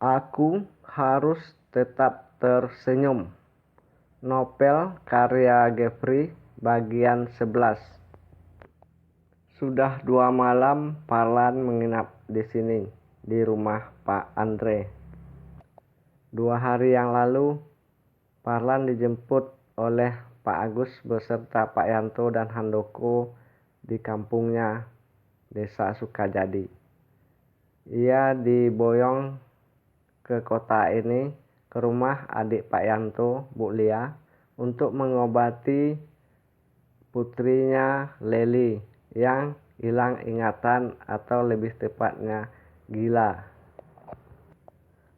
Aku harus tetap tersenyum. Novel karya Geoffrey bagian 11. Sudah 2 malam Parlan menginap di sini, di rumah Pak Andre. 2 hari yang lalu, Parlan dijemput oleh Pak Agus beserta Pak Yanto dan Handoko di kampungnya, Desa Sukajadi. Ia diboyong ke kota ini, ke rumah adik Pak Yanto, Bu Lia, untuk mengobati putrinya Leli yang hilang ingatan atau lebih tepatnya gila.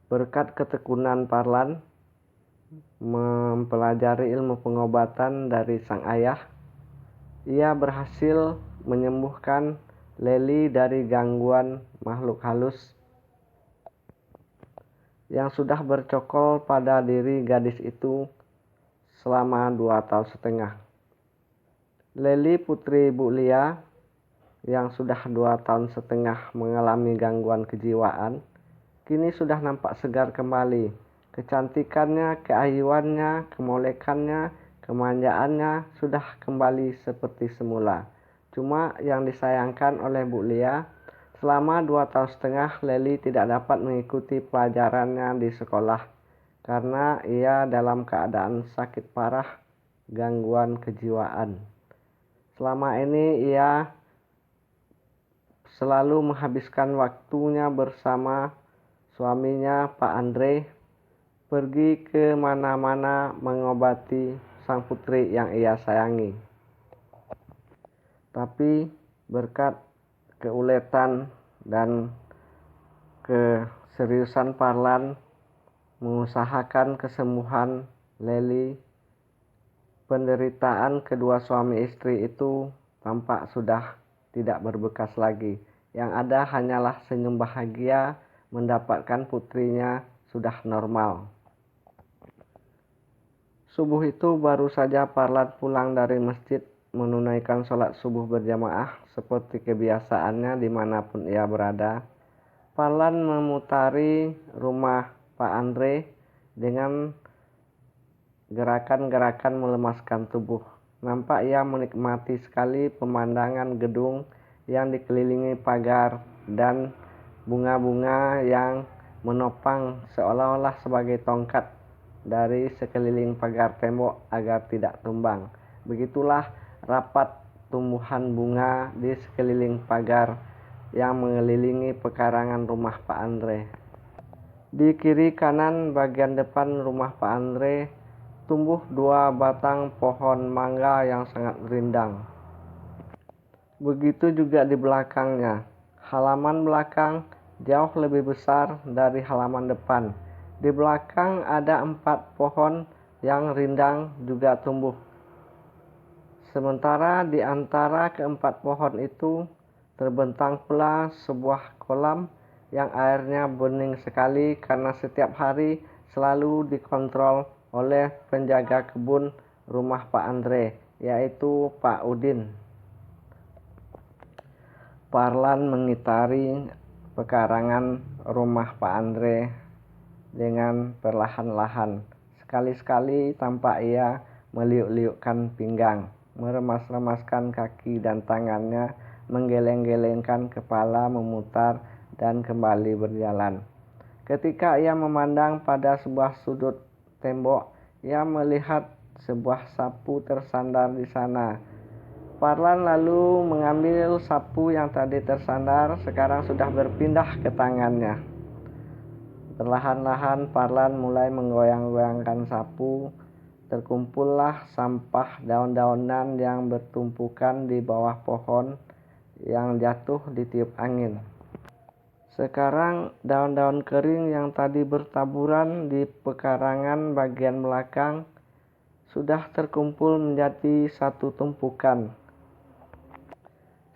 Berkat ketekunan Parlan mempelajari ilmu pengobatan dari sang ayah, ia berhasil menyembuhkan Leli dari gangguan makhluk halus yang sudah bercokol pada diri gadis itu selama 2 tahun setengah. Leli, putri Bu Lia, yang sudah 2 tahun setengah mengalami gangguan kejiwaan, kini sudah nampak segar kembali. Kecantikannya, keayuannya, kemolekannya, kemanjaannya sudah kembali seperti semula. Cuma yang disayangkan oleh Bu Lia, selama 2 tahun setengah Leli tidak dapat mengikuti pelajarannya di sekolah karena ia dalam keadaan sakit parah gangguan kejiwaan. Selama ini ia selalu menghabiskan waktunya bersama suaminya Pak Andre, pergi ke mana-mana mengobati sang putri yang ia sayangi. Tapi berkat keuletan dan keseriusan Parlan mengusahakan kesembuhan Leli, penderitaan kedua suami istri itu tampak sudah tidak berbekas lagi. Yang ada hanyalah senyum bahagia mendapatkan putrinya sudah normal. Subuh itu baru saja Parlan pulang dari masjid menunaikan sholat subuh berjamaah seperti kebiasaannya dimanapun ia berada. Parlan memutari rumah Pak Andre dengan gerakan-gerakan melemaskan tubuh. Nampak ia menikmati sekali pemandangan gedung yang dikelilingi pagar dan bunga-bunga yang menopang seolah-olah sebagai tongkat dari sekeliling pagar tembok agar tidak tumbang. Begitulah rapat tumbuhan bunga di sekeliling pagar yang mengelilingi pekarangan rumah Pak Andre. Di kiri kanan bagian depan rumah Pak Andre tumbuh 2 batang pohon mangga yang sangat rindang. Begitu juga di belakangnya. Halaman belakang jauh lebih besar dari halaman depan. Di belakang ada 4 pohon yang rindang juga tumbuh. Sementara di antara ke-4 pohon itu terbentang pula sebuah kolam yang airnya bening sekali karena setiap hari selalu dikontrol oleh penjaga kebun rumah Pak Andre, yaitu Pak Udin. Parlan mengitari pekarangan rumah Pak Andre dengan perlahan-lahan. Sekali-sekali tampak ia meliuk-liukkan pinggang, meremas-remaskan kaki dan tangannya, menggeleng-gelengkan kepala, memutar dan kembali berjalan. Ketika ia memandang pada sebuah sudut tembok, ia melihat sebuah sapu tersandar di sana. Parlan lalu mengambil sapu yang tadi tersandar, sekarang sudah berpindah ke tangannya. Perlahan-lahan Parlan mulai menggoyang-goyangkan sapu. Terkumpullah sampah daun-daunan yang bertumpukan di bawah pohon yang jatuh ditiup angin. Sekarang daun-daun kering yang tadi bertaburan di pekarangan bagian belakang sudah terkumpul menjadi satu tumpukan.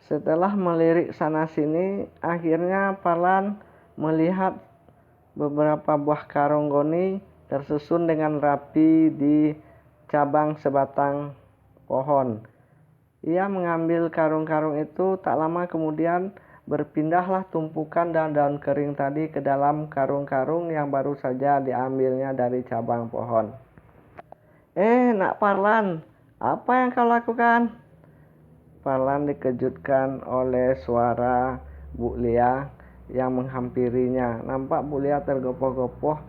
Setelah melirik sana-sini, akhirnya Parlan melihat beberapa buah karung goni tersusun dengan rapi di cabang sebatang pohon. Ia mengambil karung-karung itu, tak lama kemudian Berpindahlah tumpukan daun-daun kering tadi ke dalam karung-karung yang baru saja diambilnya dari cabang pohon. Nak Parlan, apa yang kau lakukan? Parlan dikejutkan oleh suara Bu Lia yang menghampirinya. Nampak Bu Lia tergopoh-gopoh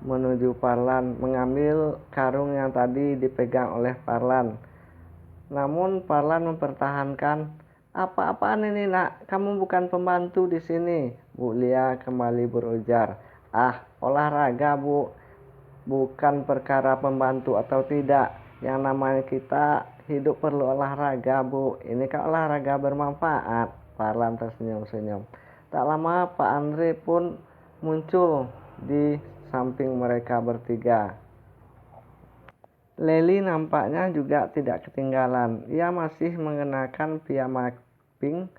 menuju Parlan, mengambil karung yang tadi dipegang oleh Parlan. Namun Parlan mempertahankan. Apa-apaan ini nak? Kamu bukan pembantu di sini. Bu Lia kembali berujar. Olahraga Bu, bukan perkara pembantu atau tidak. Yang namanya kita hidup perlu olahraga Bu. Ini kan olahraga bermanfaat. Parlan tersenyum-senyum. Tak lama Pak Andre pun muncul di samping mereka bertiga. Leli nampaknya juga tidak ketinggalan. Ia masih mengenakan piyama pink,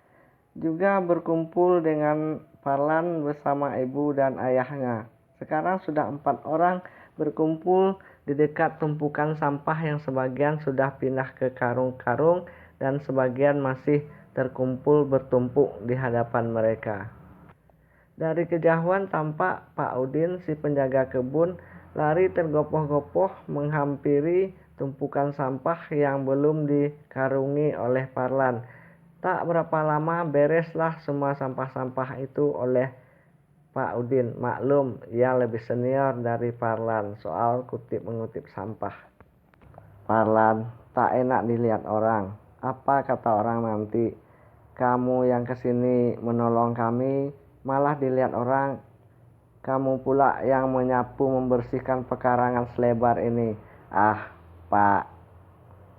juga berkumpul dengan Parlan bersama ibu dan ayahnya. Sekarang sudah 4 orang berkumpul di dekat tumpukan sampah yang sebagian sudah pindah ke karung-karung dan sebagian masih terkumpul bertumpuk di hadapan mereka. Dari kejauhan tampak Pak Udin, si penjaga kebun, lari tergopoh-gopoh menghampiri tumpukan sampah yang belum dikarungi oleh Parlan. Tak berapa lama bereslah semua sampah-sampah itu oleh Pak Udin. Maklum, ia lebih senior dari Parlan soal kutip-mengutip sampah. Parlan, tak enak dilihat orang. Apa kata orang nanti? Kamu yang kesini menolong kami, malah dilihat orang. Kamu pula yang menyapu membersihkan pekarangan selebar ini. Pak,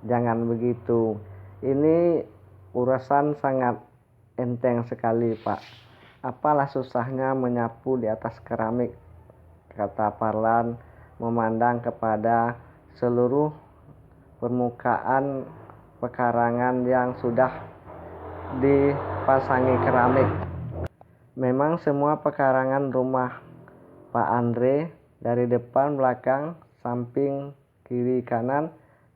jangan begitu. Ini urusan sangat enteng sekali Pak. Apalah susahnya menyapu di atas keramik, kata Parlan memandang kepada seluruh permukaan pekarangan yang sudah dipasangi keramik. Memang semua pekarangan rumah Pak Andre, dari depan, belakang, samping, kiri, kanan,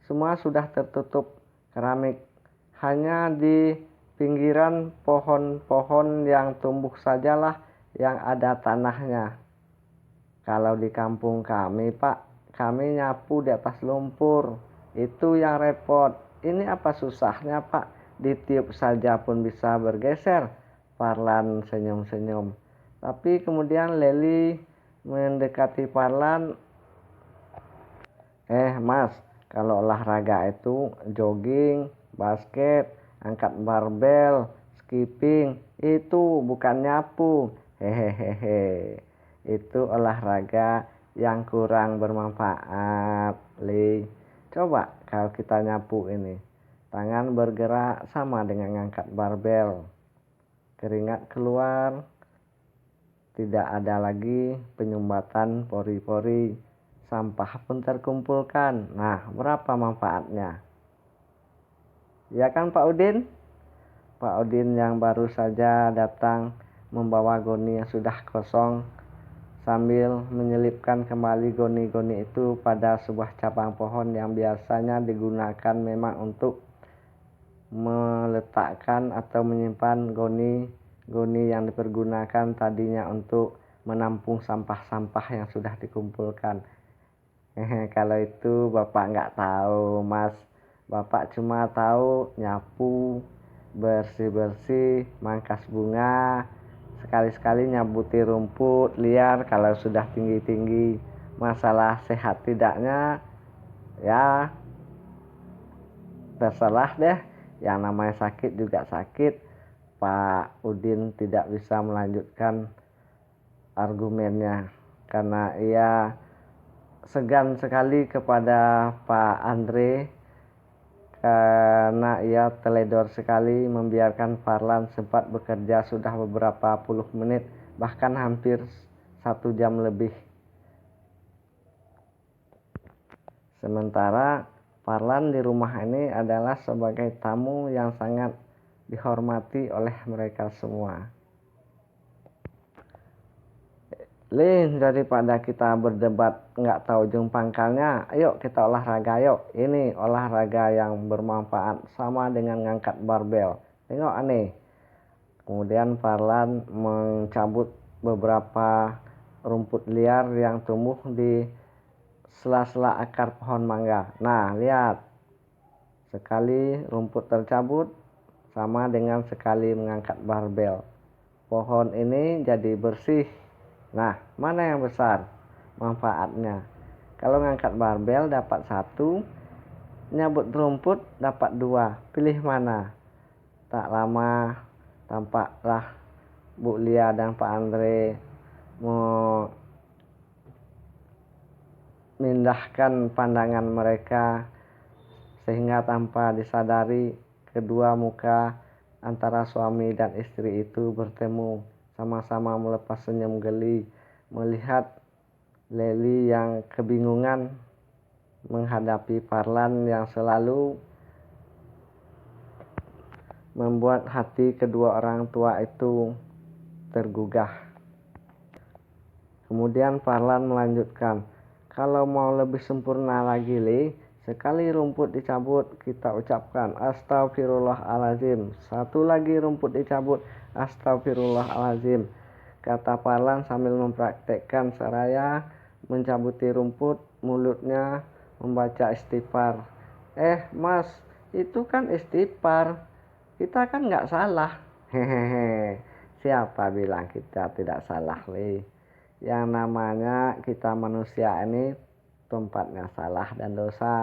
semua sudah tertutup keramik. Hanya di pinggiran pohon-pohon yang tumbuh sajalah yang ada tanahnya. Kalau di kampung kami Pak, kami nyapu di atas lumpur. Itu yang repot. Ini apa susahnya Pak? Ditiup saja pun bisa bergeser. Parlan senyum-senyum. Tapi kemudian Leli mendekati Parlan. Mas, kalau olahraga itu jogging, basket, angkat barbel, skipping, itu bukan nyapu. Hehehe. Itu olahraga yang kurang bermanfaat, Li. Coba kalau kita nyapu ini, tangan bergerak sama dengan angkat barbel. Keringat keluar, tidak ada lagi penyumbatan pori-pori. Sampah pun terkumpulkan. Nah, berapa manfaatnya? Ya kan Pak Udin? Pak Udin yang baru saja datang membawa goni yang sudah kosong, sambil menyelipkan kembali goni-goni itu pada sebuah cabang pohon yang biasanya digunakan memang untuk meletakkan atau menyimpan goni yang dipergunakan tadinya untuk menampung sampah-sampah yang sudah dikumpulkan. Kalau itu Bapak nggak tahu Mas. Bapak cuma tahu nyapu, bersih-bersih, mangkas bunga, sekali-sekali nyabuti rumput liar kalau sudah tinggi-tinggi. Masalah sehat tidaknya ya terserah deh. Yang namanya sakit juga sakit. Pak Udin tidak bisa melanjutkan argumennya karena ia segan sekali kepada Pak Andre, karena ia teledor sekali membiarkan Parlan sempat bekerja sudah beberapa puluh menit, bahkan hampir 1 jam lebih. Sementara Parlan di rumah ini adalah sebagai tamu yang sangat dihormati oleh mereka semua. Lin, daripada kita berdebat nggak tahu ujung pangkalnya, ayo kita olahraga yuk. Ini olahraga yang bermanfaat, sama dengan ngangkat barbel. Tengok aneh, Kemudian Farlan mencabut beberapa rumput liar yang tumbuh di sela-sela akar pohon mangga. Nah, lihat, sekali rumput tercabut sama dengan sekali mengangkat barbel. Pohon ini jadi bersih. Nah, mana yang besar manfaatnya? Kalau ngangkat barbel dapat 1, nyabut rumput dapat 2. Pilih mana? Tak lama tampaklah Bu Lia dan Pak Andre memindahkan pandangan mereka, sehingga tanpa disadari kedua muka antara suami dan istri itu bertemu, sama-sama melepas senyum geli melihat Leli yang kebingungan menghadapi Farlan yang selalu membuat hati kedua orang tua itu tergugah. Kemudian Farlan melanjutkan, kalau mau lebih sempurna lagi, Li, sekali rumput dicabut kita ucapkan astagfirullahalazim. 1 lagi rumput dicabut, astagfirullahalazim, kata Farlan sambil mempraktekkan seraya mencabuti rumput, mulutnya membaca istighfar. Mas, itu kan istighfar, kita kan nggak salah. Hehehe, siapa bilang kita tidak salah, Li? Yang namanya kita manusia ini tempatnya salah dan dosa.